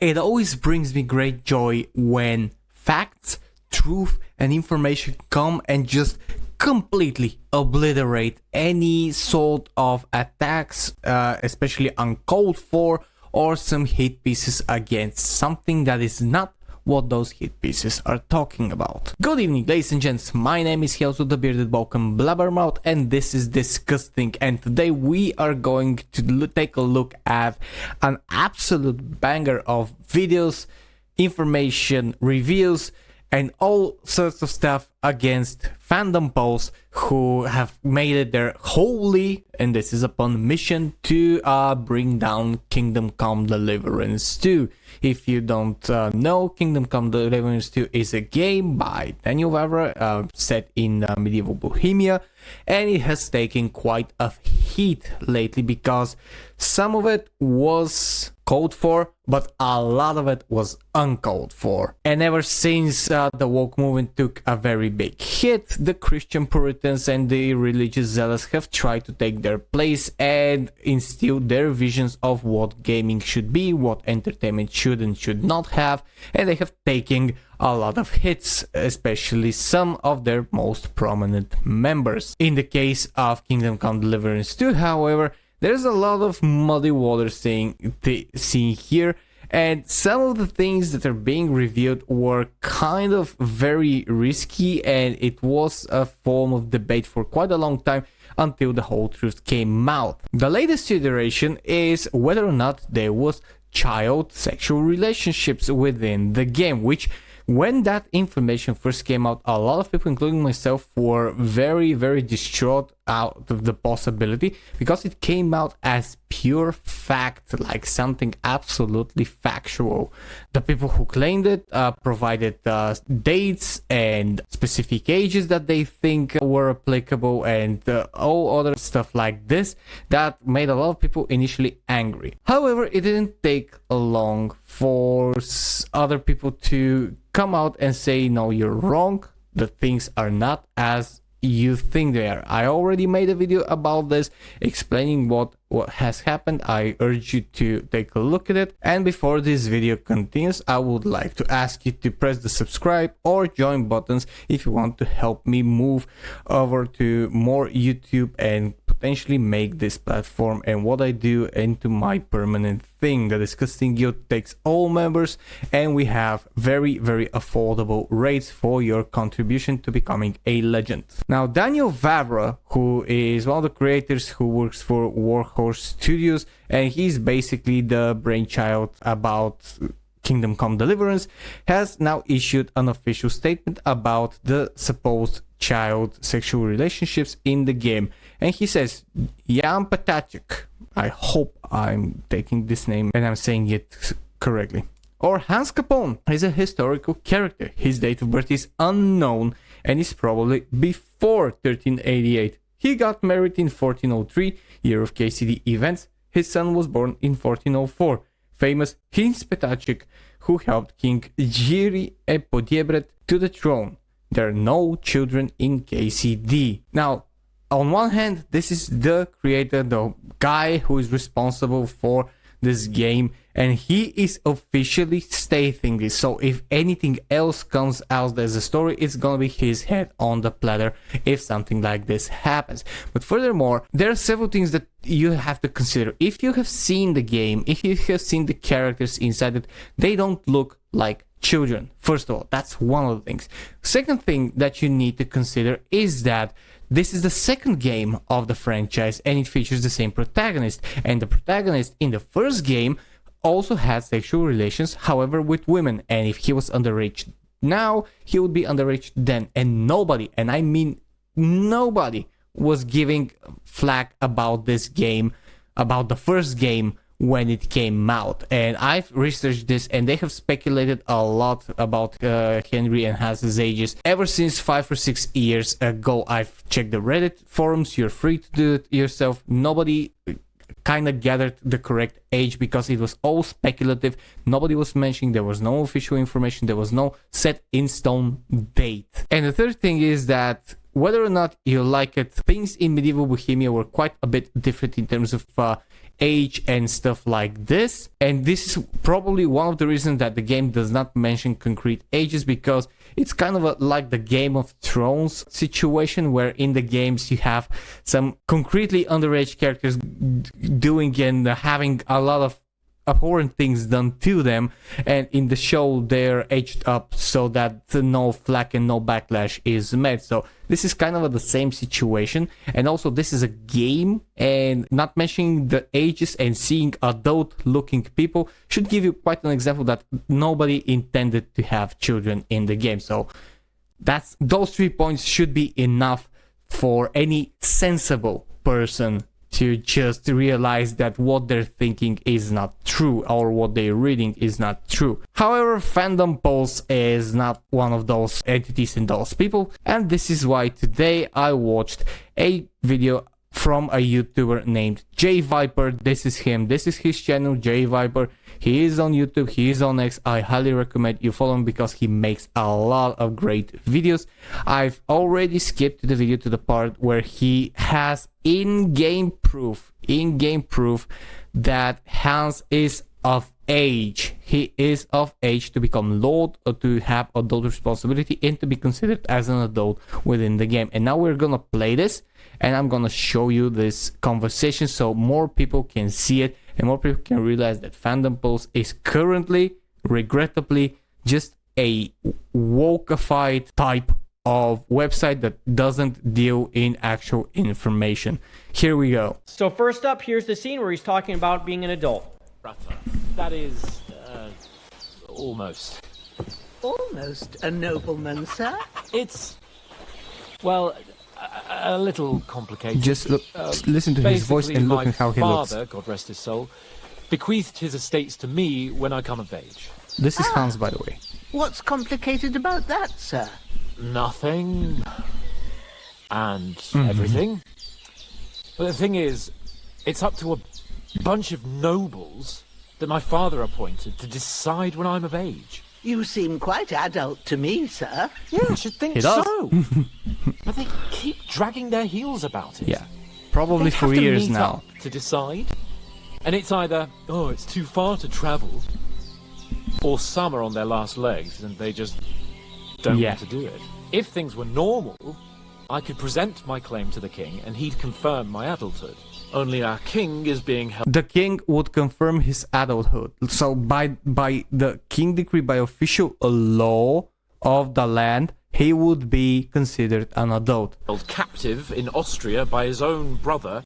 It always brings me great joy when facts, truth, and information come and just completely obliterate any sort of attacks, especially uncalled for, or some hit pieces against something that is not what those hit pieces are talking about. Good evening, ladies and gents, my name is Helso the Bearded Balkan Blabbermouth, and this is DiscussThing, and today we are going to take a look at an absolute banger of videos, information, reviews, and all sorts of stuff against Fandom polls who have made it their holy, and this is upon mission, to bring down Kingdom Come Deliverance 2. If you don't know, Kingdom Come Deliverance 2 is a game by JayViper set in medieval Bohemia, and it has taken quite a heat lately because some of it was called for, but a lot of it was uncalled for. And ever since the woke movement took a very big hit, the Christian Puritans and the religious zealots have tried to take their place and instill their visions of what gaming should be, what entertainment should and should not have, and they have taken a lot of hits, especially some of their most prominent members. In the case of Kingdom Come Deliverance 2, however, there's a lot of muddy water seen here, and some of the things that are being revealed were kind of very risky, and it was a form of debate for quite a long time until the whole truth came out. The latest iteration is whether or not there was child sexual relationships within the game, which when that information first came out, a lot of people, including myself, were very, very distraught out of the possibility because it came out as pure fact, like something absolutely factual. The people who claimed it provided dates and specific ages that they think were applicable and all other stuff like this that made a lot of people initially angry. However, it didn't take long for other people to come out and say, no, you're wrong, the things are not as you think they are. I already made a video about this explaining what has happened. I urge you to take a look at it, and before this video continues, I would like to ask you to press the subscribe or join buttons if you want to help me move over to more YouTube and potentially make this platform and what I do into my permanent thing. The DiscussThing Guild takes all members, and we have very, very affordable rates for your contribution to becoming a legend. Now, Daniel Vavra, who is one of the creators who works for Warhorse Studios, and he's basically the brainchild about Kingdom Come Deliverance, has now issued an official statement about the supposed child sexual relationships in the game. And he says, Jan Patacic, I hope I'm taking this name and I'm saying it correctly, or Hans Capone, is a historical character. His date of birth is unknown and is probably before 1388. He got married in 1403, year of KCD events. His son was born in 1404. Famous Hans Patacic, who helped King Jiri Epodiebret to the throne. There are no children in KCD. Now, on one hand, this is the creator, the guy who is responsible for this game, and he is officially stating this. So if anything else comes out as a story, it's gonna be his head on the platter if something like this happens. But furthermore, there are several things that you have to consider. If you have seen the game, if you have seen the characters inside it, they don't look like children. First of all, that's one of the things. Second thing that you need to consider is that this is the second game of the franchise, and it features the same protagonist, and the protagonist in the first game also had sexual relations, however with women, and if he was underage now, he would be underage then, and nobody, and I mean nobody, was giving flack about this game, about the first game, when it came out. And I've researched this, and they have speculated a lot about Henry and Hans's ages ever since 5 or 6 years ago. I've checked the Reddit forums, you're free to do it yourself. Nobody kind of gathered the correct age because it was all speculative. Nobody was mentioning, there was no official information, there was no set in stone date. And the third thing is that whether or not you like it, things in medieval Bohemia were quite a bit different in terms of age and stuff like this. And this is probably one of the reasons that the game does not mention concrete ages, because it's kind of like the Game of Thrones situation, where in the games you have some concretely underage characters doing and having a lot of abhorrent things done to them, and in the show they're aged up so that no flack and no backlash is met. So this is kind of the same situation. And also this is a game, and not mentioning the ages and seeing adult looking people should give you quite an example that nobody intended to have children in the game. So those 3 points should be enough for any sensible person to just realize that what they're thinking is not true, or what they're reading is not true. However, Fandom Pulse is not one of those entities and those people, and this is why today I watched a video from a YouTuber named JayViper. This is him, this is his channel, JayViper. He is on YouTube, he is on X. I highly recommend you follow him because he makes a lot of great videos. I've already skipped the video to the part where he has in-game proof that Hans is of age. He is of age to become Lord, or to have adult responsibility, and to be considered as an adult within the game. And now we're gonna play this, and I'm gonna show you this conversation so more people can see it and more people can realize that Fandom Pulse is currently, regrettably, just a wokeified type of website that doesn't deal in actual information. Here we go. So first up, here's the scene where he's talking about being an adult. That is, almost. Almost a nobleman, sir? It's, well, a little complicated. Just look, listen to his voice and look at how he looks. My father, God rest his soul, bequeathed his estates to me when I come of age. This is Hans, by the way. What's complicated about that, sir? Nothing. And everything. But the thing is, it's up to a bunch of nobles that my father appointed to decide when I'm of age. You seem quite adult to me, sir. Yeah, I should think He does. so. But they keep dragging their heels about it. Yeah, probably They for have to years meet now. up to decide. And it's either, oh, it's too far to travel, or some are on their last legs and they just don't want to do it. If things were normal, I could present my claim to the king and he'd confirm my adulthood. Only our king is being held. The king would confirm his adulthood. So by the king decree, by official law of the land, he would be considered an adult. Held captive in Austria by his own brother,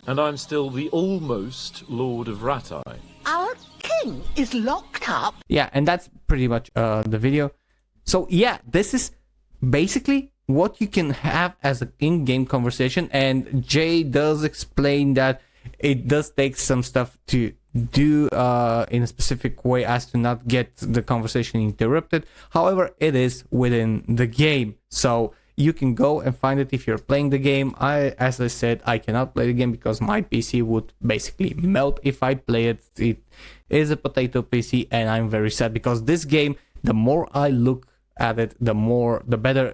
and I'm still the almost Lord of Ratai. Our king is locked up? Yeah, and that's pretty much the video. So yeah, this is basically what you can have as an in-game conversation, and Jay does explain that it does take some stuff to do in a specific way as to not get the conversation interrupted. However, it is within the game, so you can go and find it if you're playing the game. As I said, I cannot play the game because my PC would basically melt if I play it. It is a potato PC, and I'm very sad because this game, the more I look at it, the better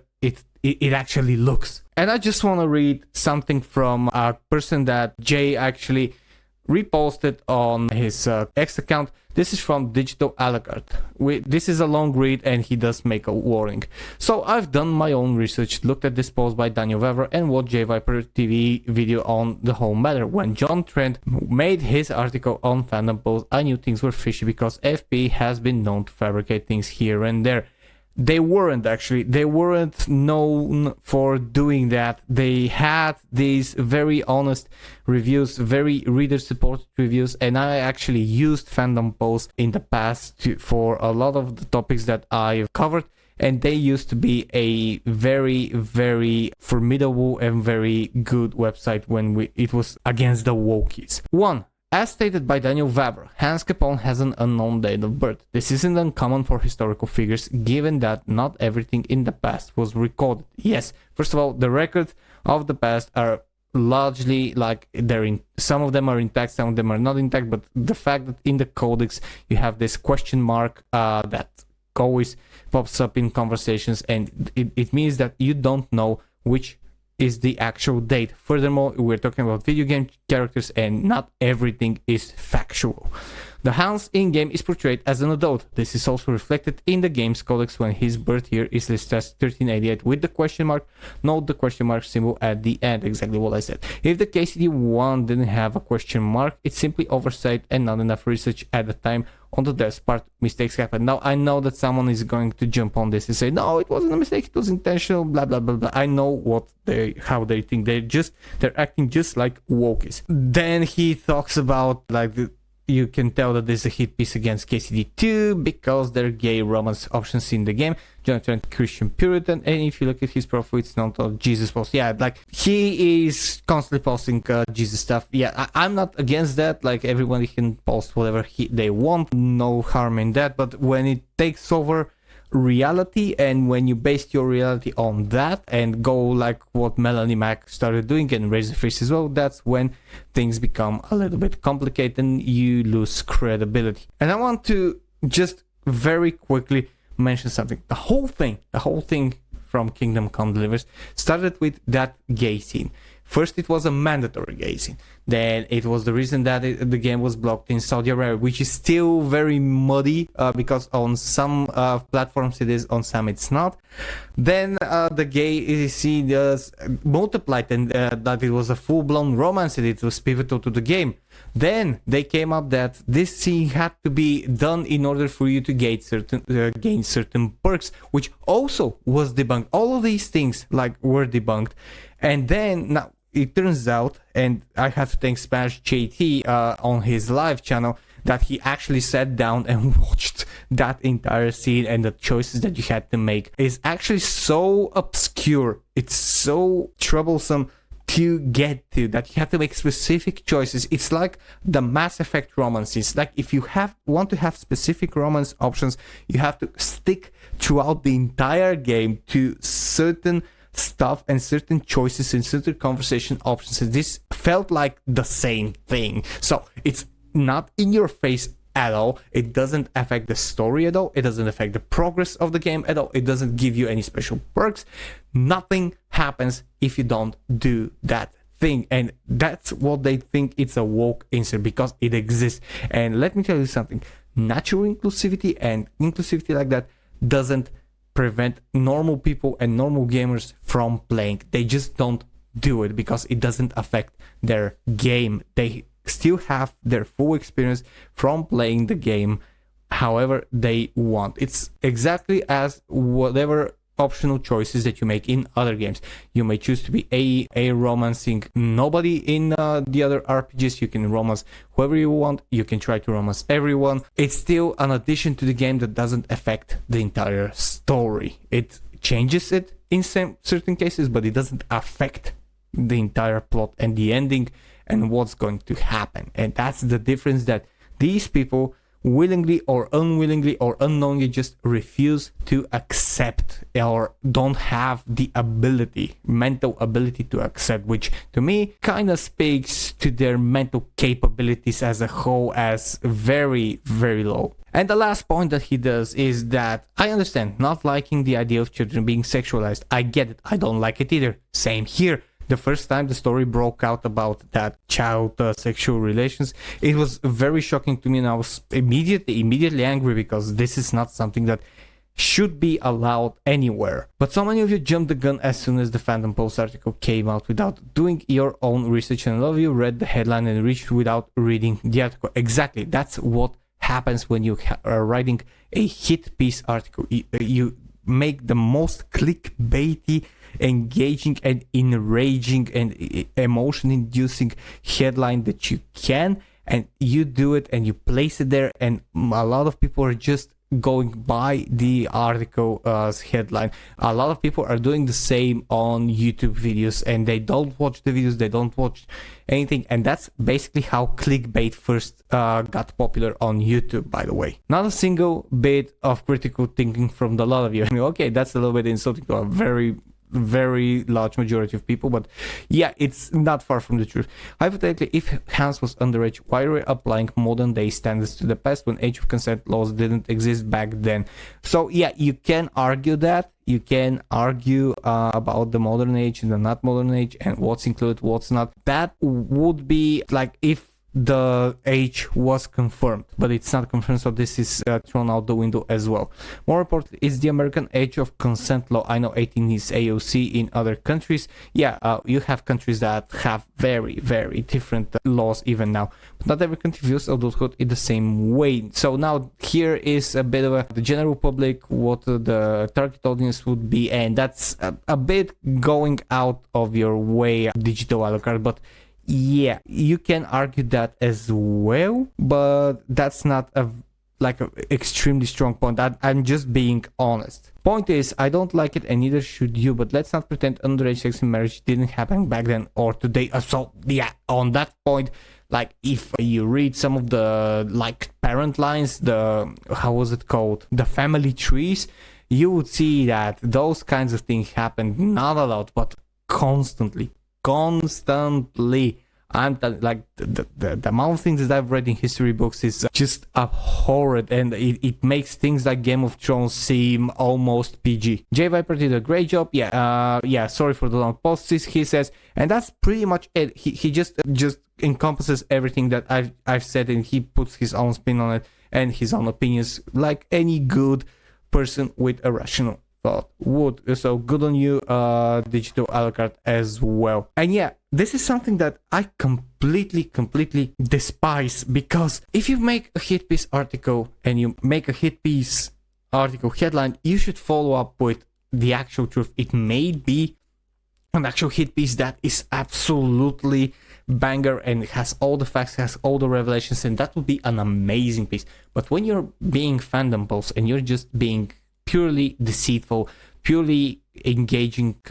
it actually looks. And I just want to read something from a person that Jay actually reposted on his X account. This is from Digital a la carte. This is a long read and he does make a warning. So I've done my own research, looked at this post by Daniel Weber and watched JayViper TV video on the whole matter. When John Trent made his article on Fandom Post, I knew things were fishy because FP has been known to fabricate things here and there. They weren't known for doing that. They had these very honest reviews, very reader-supported reviews, and I actually used Fandom Post in the past for a lot of the topics that I've covered, and they used to be a very, very formidable and very good website when it was against the wokies. 1. As stated by Daniel Weber, Hans Capone has an unknown date of birth. This isn't uncommon for historical figures, given that not everything in the past was recorded. Yes, first of all, the records of the past are largely like some of them are intact, some of them are not intact, but the fact that in the codex you have this question mark that always pops up in conversations, and it means that you don't know which is the actual date. Furthermore, we're talking about video game characters and not everything is factual. The Hans in-game is portrayed as an adult. This is also reflected in the game's codex when his birth year is listed as 1388 with the question mark. Note the question mark symbol at the end, exactly what I said. If the KCD1 didn't have a question mark, it's simply oversight and not enough research at the time. On the dev's part, mistakes happen. Now, I know that someone is going to jump on this and say, no, it wasn't a mistake, it was intentional, blah, blah, blah, blah. I know how they think. They're acting just like wokies. Then he talks about, like, you can tell that there's a hit piece against KCD2 because there are gay romance options in the game. Jonathan Christian Puritan, and if you look at his profile, it's not all Jesus post. Yeah, like he is constantly posting Jesus stuff. Yeah, I'm not against that. Like everyone can post whatever they want, no harm in that. But when it takes over reality and when you base your reality on that and go like what Melanie Mac started doing and raise the face as well, that's when things become a little bit complicated and you lose credibility. And I want to just very quickly mention something. The whole thing from Kingdom Come Deliverance started with that gay scene. First, it was a mandatory gay scene. Then it was the reason that the game was blocked in Saudi Arabia, which is still very muddy because on some platforms it is, on some it's not. Then the gay scene multiplied and that it was a full-blown romance and it was pivotal to the game. Then they came up that this scene had to be done in order for you to gain certain perks, which also was debunked. All of these things were debunked. And then now it turns out, and I have to thank Smash JT on his live channel, that he actually sat down and watched that entire scene, and the choices that you had to make is actually so obscure. It's so troublesome to get to that you have to make specific choices. It's like the Mass Effect romances. Like if you want to have specific romance options, you have to stick throughout the entire game to certain stuff and certain choices and certain conversation options. And this felt like the same thing. So it's not in your face at all. It doesn't affect the story at all. It doesn't affect the progress of the game at all. It doesn't give you any special perks. Nothing happens if you don't do that thing. And that's what they think it's a woke insert, because it exists. And let me tell you something. Natural inclusivity and inclusivity like that doesn't prevent normal people and normal gamers from playing. They just don't do it because it doesn't affect their game. They still have their full experience from playing the game however they want. It's exactly as whatever optional choices that you make in other games. You may choose to be a romancing nobody in the other RPGs. You can romance whoever you want. You can try to romance everyone. It's still an addition to the game that doesn't affect the entire story. It changes it in certain cases, but it doesn't affect the entire plot and the ending and what's going to happen. And that's the difference that these people willingly or unwillingly or unknowingly just refuse to accept or don't have the mental ability to accept, which to me kind of speaks to their mental capabilities as a whole as very, very low. And the last point that he does is that I understand not liking the idea of children being sexualized. I get it. I don't like it either. Same here. The first time the story broke out about that child sexual relations, it was very shocking to me, and I was immediately angry because this is not something that should be allowed anywhere. But so many of you jumped the gun as soon as the Fandom Post article came out without doing your own research, and a lot of you read the headline and reached without reading the article. Exactly, that's what happens when you are writing a hit piece article. You make the most clickbaity, engaging and enraging and emotion-inducing headline that you can, and you do it and you place it there, and a lot of people are just going by the article's headline. A lot of people are doing the same on YouTube videos, and they don't watch the videos, they don't watch anything, and that's basically how clickbait first got popular on YouTube, by the way. Not a single bit of critical thinking from a lot of you. Okay, that's a little bit insulting to a very very large majority of people, but yeah, it's not far from the truth. Hypothetically, if Hans was underage, why are we applying modern day standards to the past when age of consent laws didn't exist back then? So yeah, you can argue that. You can argue about the modern age and the not modern age and what's included, what's not. That would be like if the age was confirmed, but it's not confirmed, so this is thrown out the window as well. More importantly, is the American age of consent law. I know 18 is AOC in other countries. Yeah, you have countries that have very, very different laws even now, but not every country views adulthood in the same way. So now here is a bit of the general public, what the target audience would be, and that's a bit going out of your way, digital Alucard, but yeah, you can argue that as well, but that's not a extremely strong point. I'm just being honest. Point is, I don't like it, and neither should you, but let's not pretend underage sex in marriage didn't happen back then or today. So yeah, on that point, like if you read some of the parent lines, the how was it called, the family trees, you would see that those kinds of things happen not a lot, but constantly. I'm like the amount of things that I've read in history books is just abhorrent, and it makes things like Game of Thrones seem almost PG. JayViper did a great job. Yeah, sorry for the long posts, he says, and that's pretty much it. He just encompasses everything that I've said, and he puts his own spin on it and his own opinions, like any good person with a rational thought would. So good on you, digital Alucard, as well. And yeah, this is something that I completely despise, because if you make a hit piece article and you make a hit piece article headline, you should follow up with the actual truth. It may be an actual hit piece that is absolutely banger and has all the facts, has all the revelations, and that would be an amazing piece. But when you're being fandom posts and you're just being purely deceitful, purely engagement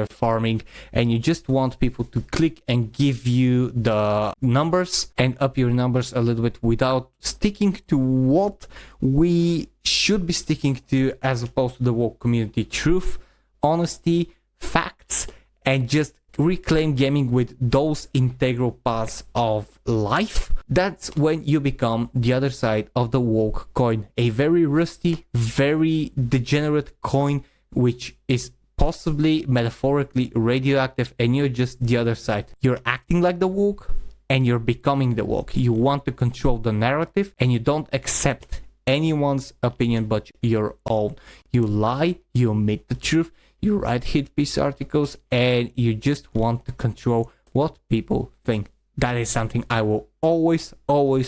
farming, and you just want people to click and give you the numbers and up your numbers a little bit without sticking to what we should be sticking to, as opposed to the woke community: truth, honesty, facts, and just reclaim gaming with those integral parts of life. That's when you become the other side of the woke coin, a very rusty, very degenerate coin, which is possibly metaphorically radioactive, and you're just the other side. You're acting like the woke and you're becoming the woke. You want to control the narrative and you don't accept anyone's opinion but your own. You lie, you omit the truth, you write hit piece articles, and you just want to control what people think. That is something I will always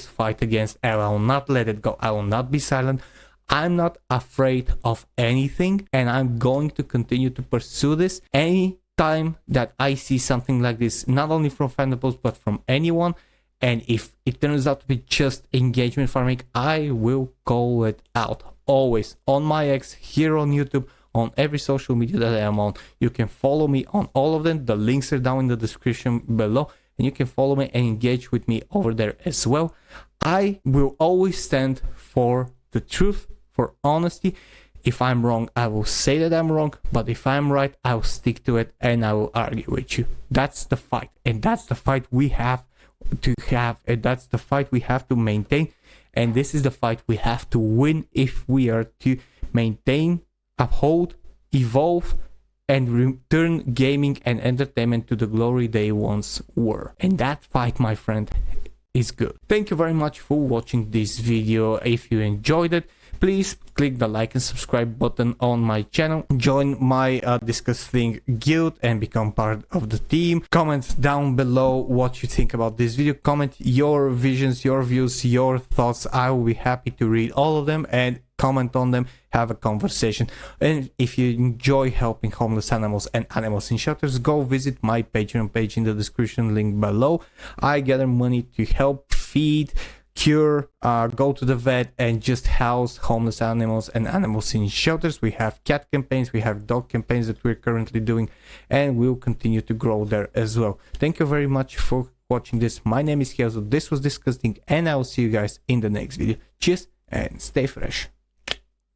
fight against, and I will not let it go. I will not be silent. I'm not afraid of anything, and I'm going to continue to pursue this. Any time that I see something like this, not only from Fandom posts but from anyone, and if it turns out to be just engagement farming, I will call it out. Always on my X, here on YouTube, on every social media that I am on. You can follow me on all of them. The links are down in the description below, and you can follow me and engage with me over there as well. I will always stand for the truth, for honesty. If I'm wrong, I will say that I'm wrong, but if I'm right, I will stick to it and I will argue with you. That's the fight, and that's the fight we have to have, and that's the fight we have to maintain, and this is the fight we have to win if we are to maintain, uphold, evolve, and return gaming and entertainment to the glory they once were. And that fight, my friend, is good. Thank you very much for watching this video. If you enjoyed it, please click the like and subscribe button on my channel. Join my DiscussThing Guild and become part of the team. Comment down below what you think about this video. Comment your visions, your views, your thoughts. I will be happy to read all of them and comment on them, have a conversation. And if you enjoy helping homeless animals and animals in shelters, go visit my Patreon page in the description, link below. I gather money to help feed, cure, go to the vet, and just house homeless animals and animals in shelters. We have cat campaigns, we have dog campaigns that we're currently doing, and we'll continue to grow there as well. Thank you very much for watching this. My name is Kiazo, this was DiscussThing, and I will see you guys in the next video. Cheers and stay fresh.